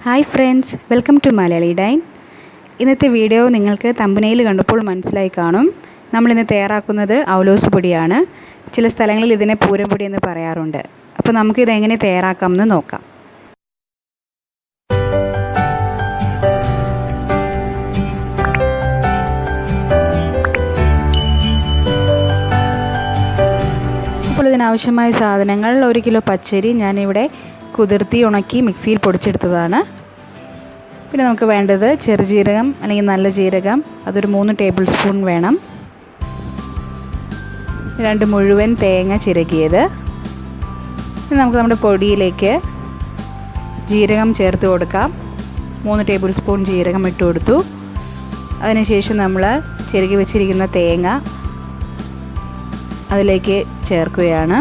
Hi friends, welcome to Malayali dine. ഇന്നത്തെ video നിങ്ങൾക്ക് തമ്പനയിൽ കണ്ടപ്പോൾ മനസ്സിലായി കാണും. നമ്മളിന്ന് തയ്യാറാക്കുന്നത് അവലോസ് പൊടിയാണ്. ചില സ്ഥലങ്ങളിൽ ഇതിനെ പൂരപ്പൊടി എന്ന് പറയാറുണ്ട്. അപ്പോൾ നമുക്കിത് എങ്ങനെ തയ്യാറാക്കാമെന്ന് നോക്കാം. അപ്പോൾ ഇതിനാവശ്യമായ സാധനങ്ങൾ: 1 കിലോ പച്ചരി ഞാനിവിടെ കുതിർത്തി ഉണക്കി മിക്സിയിൽ പൊടിച്ചെടുത്തതാണ്. പിന്നെ നമുക്ക് വേണ്ടത് ചെറുജീരകം അല്ലെങ്കിൽ നല്ല ജീരകം, അതൊരു 3 ടേബിൾ സ്പൂൺ വേണം. 2 മുഴുവൻ തേങ്ങ ചിരകിയത്. ഇനി നമുക്ക് നമ്മുടെ പൊടിയിലേക്ക് ജീരകം ചേർത്ത് കൊടുക്കാം. 3 ടേബിൾ സ്പൂൺ ജീരകം ഇട്ട് കൊടുത്തു. അതിനുശേഷം നമ്മൾ ചിരകി വെച്ചിരിക്കുന്ന തേങ്ങ അതിലേക്ക് ചേർക്കുകയാണ്.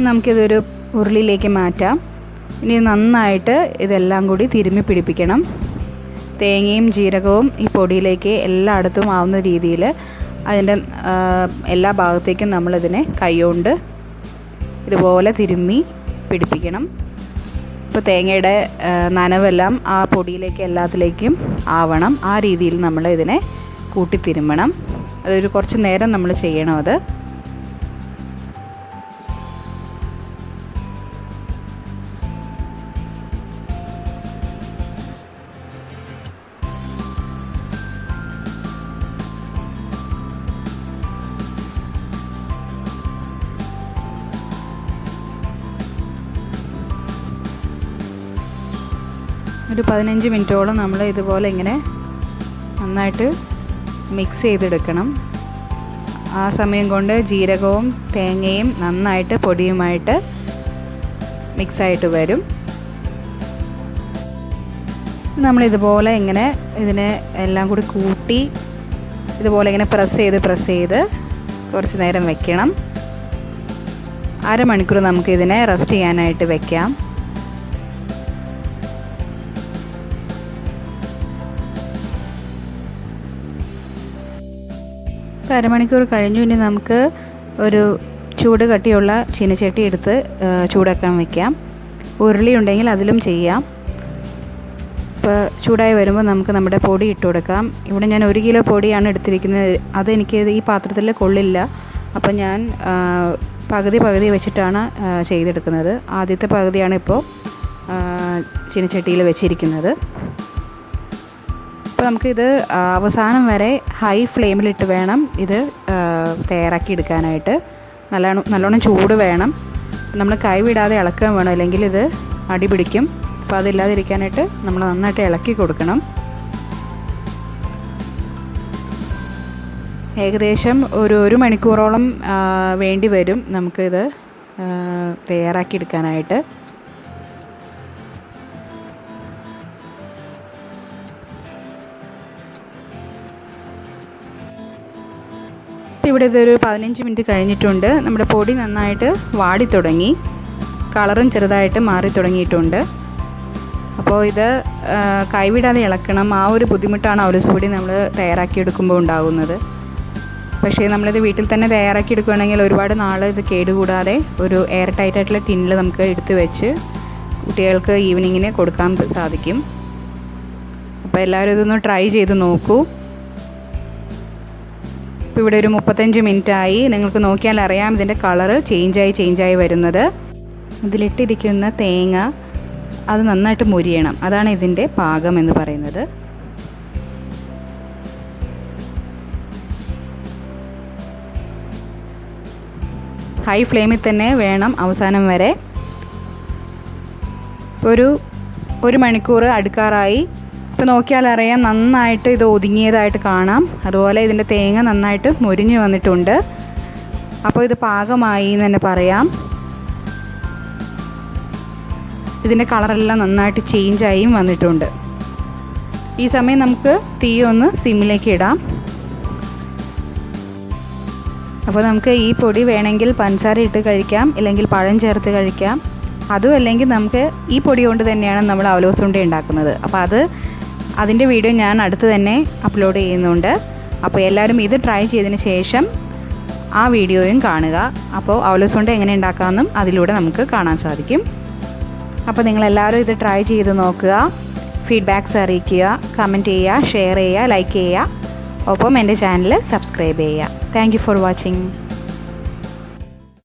നമുക്കിതൊരു ഉരുളിയിലേക്ക് മാറ്റാം. ഇനി നന്നായിട്ട് ഇതെല്ലാം കൂടി തിരുമ്മി പിടിപ്പിക്കണം. തേങ്ങയും ജീരകവും ഈ പൊടിയിലേക്ക് എല്ലായിടത്തും ആവുന്ന രീതിയിൽ അതിൻ്റെ എല്ലാ ഭാഗത്തേക്കും നമ്മളിതിനെ കൈകൊണ്ട് ഇതുപോലെ തിരുമ്മി പിടിപ്പിക്കണം. ഇപ്പോൾ തേങ്ങയുടെ നനവെല്ലാം ആ പൊടിയിലേക്ക് എല്ലാത്തിലേക്കും ആവണം. ആ രീതിയിൽ നമ്മൾ ഇതിനെ കൂട്ടി തിരുമ്മണം. അതൊരു കുറച്ച് നേരം നമ്മൾ ചെയ്യണം. അത് ഒരു 15 മിനിറ്റോളം നമ്മൾ ഇതുപോലെ ഇങ്ങനെ നന്നായിട്ട് മിക്സ് ചെയ്തെടുക്കണം. ആ സമയം കൊണ്ട് ജീരകവും തേങ്ങയും നന്നായിട്ട് പൊടിയുമായിട്ട് മിക്സായിട്ട് വരും. നമ്മളിതുപോലെ ഇങ്ങനെ ഇതിനെ എല്ലാം കൂടി കൂട്ടി ഇതുപോലെ ഇങ്ങനെ പ്രസ് ചെയ്ത് കുറച്ച് നേരം വെക്കണം. അരമണിക്കൂർ നമുക്കിതിനെ റെസ്റ്റ് ചെയ്യാനായിട്ട് വെക്കാം. അരമണിക്കൂർ കഴിഞ്ഞു. ഇനി നമുക്ക് ഒരു ചൂട് കട്ടിയുള്ള ചീനച്ചട്ടി എടുത്ത് ചൂടാക്കാൻ വയ്ക്കാം. ഉരുളി ഉണ്ടെങ്കിൽ അതിലും ചെയ്യാം. ഇപ്പോൾ ചൂടായി വരുമ്പോൾ നമുക്ക് നമ്മുടെ പൊടി ഇട്ട് കൊടുക്കാം. ഇവിടെ ഞാൻ 1 കിലോ പൊടിയാണ് എടുത്തിരിക്കുന്നത്. അതെനിക്ക് ഈ പാത്രത്തിൽ കൊള്ളില്ല. അപ്പോൾ ഞാൻ പകുതി വെച്ചിട്ടാണ് ചെയ്തെടുക്കുന്നത്. ആദ്യത്തെ പകുതിയാണ് ഇപ്പോൾ ചീനച്ചട്ടിയിൽ വെച്ചിരിക്കുന്നത്. അപ്പോൾ നമുക്കിത് അവസാനം വരെ ഹൈ ഫ്ലെയിമിലിട്ട് വേണം ഇത് തയ്യാറാക്കി എടുക്കാനായിട്ട്. നല്ലോണം ചൂട് വേണം. നമ്മൾ കൈ വിടാതെ ഇളക്കാൻ വേണം, അല്ലെങ്കിൽ ഇത് അടി പിടിക്കും. അപ്പോൾ അതില്ലാതിരിക്കാനായിട്ട് നമ്മൾ നന്നായിട്ട് ഇളക്കി കൊടുക്കണം. ഏകദേശം ഒരു മണിക്കൂറോളം വേണ്ടി വരും നമുക്കിത് തയ്യാറാക്കി എടുക്കാനായിട്ട്. ഇവിടെ ഇതൊരു 15 മിനിറ്റ് കഴിഞ്ഞിട്ടുണ്ട്. നമ്മുടെ പൊടി നന്നായിട്ട് വാടി തുടങ്ങി, കളറും ചെറുതായിട്ട് മാറി തുടങ്ങിയിട്ടുണ്ട്. അപ്പോൾ ഇത് കൈവിടാതെ ഇളക്കണം. ആ ഒരു ബുദ്ധിമുട്ടാണ് അവലോസ് പൊടി നമ്മൾ തയ്യാറാക്കിയെടുക്കുമ്പോൾ ഉണ്ടാകുന്നത്. പക്ഷേ നമ്മളിത് വീട്ടിൽ തന്നെ തയ്യാറാക്കിയെടുക്കുകയാണെങ്കിൽ ഒരുപാട് നാൾ ഇത് കേടുകൂടാതെ ഒരു എയർ ടൈറ്റായിട്ടുള്ള ടിന്നിൽ നമുക്ക് എടുത്ത് വെച്ച് കുട്ടികൾക്ക് ഈവനിങ്ങിന് കൊടുക്കാൻ സാധിക്കും. അപ്പോൾ എല്ലാവരും ഇതൊന്ന് ട്രൈ ചെയ്ത് നോക്കൂ. ഇപ്പോൾ ഇവിടെ ഒരു 35 മിനിറ്റായി. നിങ്ങൾക്ക് നോക്കിയാൽ അറിയാം ഇതിൻ്റെ കളറ് ചേഞ്ചായി വരുന്നത്. ഇതിലിട്ടിരിക്കുന്ന തേങ്ങ അത് നന്നായിട്ട് മൊരിയണം. അതാണ് ഇതിൻ്റെ പാകം എന്ന് പറയുന്നത്. ഹൈ ഫ്ലെയിമിൽ തന്നെ വേണം അവസാനം വരെ. ഒരു മണിക്കൂർ അടുക്കാറായി. ഇപ്പോൾ നോക്കിയാൽ അറിയാം നന്നായിട്ട് ഇത് ഒതുങ്ങിയതായിട്ട് കാണാം. അതുപോലെ ഇതിൻ്റെ തേങ്ങ നന്നായിട്ട് മൊരിഞ്ഞ് വന്നിട്ടുണ്ട്. അപ്പോൾ ഇത് പാകമായി എന്ന് തന്നെ പറയാം. ഇതിൻ്റെ കളറെല്ലാം നന്നായിട്ട് ചേഞ്ചായും വന്നിട്ടുണ്ട്. ഈ സമയം നമുക്ക് തീ ഒന്ന് സിമ്മിലേക്ക് ഇടാം. അപ്പോൾ നമുക്ക് ഈ പൊടി വേണമെങ്കിൽ പഞ്ചസാര ഇട്ട് കഴിക്കാം, ഇല്ലെങ്കിൽ പഴം ചേർത്ത് കഴിക്കാം. അതും അല്ലെങ്കിൽ നമുക്ക് ഈ പൊടി കൊണ്ട് തന്നെയാണ് നമ്മൾ അവലോസ് ഉണ്ട ഉണ്ടാക്കുന്നത്. അപ്പോൾ അതിൻ്റെ വീഡിയോ ഞാൻ അടുത്ത് തന്നെ അപ്ലോഡ് ചെയ്യുന്നുണ്ട്. അപ്പോൾ എല്ലാവരും ഇത് ട്രൈ ചെയ്തതിന് ശേഷം ആ വീഡിയോയും കാണുക. അപ്പോൾ അവലോസ് കൊണ്ട് എങ്ങനെ ഉണ്ടാക്കാമെന്നും അതിലൂടെ നമുക്ക് കാണാൻ സാധിക്കും. അപ്പോൾ നിങ്ങളെല്ലാവരും ഇത് ട്രൈ ചെയ്ത് നോക്കുക. ഫീഡ്ബാക്ക്സ് അറിയിക്കുക, കമൻറ്റ് ചെയ്യുക, ഷെയർ ചെയ്യുക, ലൈക്ക് ചെയ്യുക. ഒപ്പം എൻ്റെ ചാനൽ സബ്സ്ക്രൈബ് ചെയ്യുക. Thank you for watching.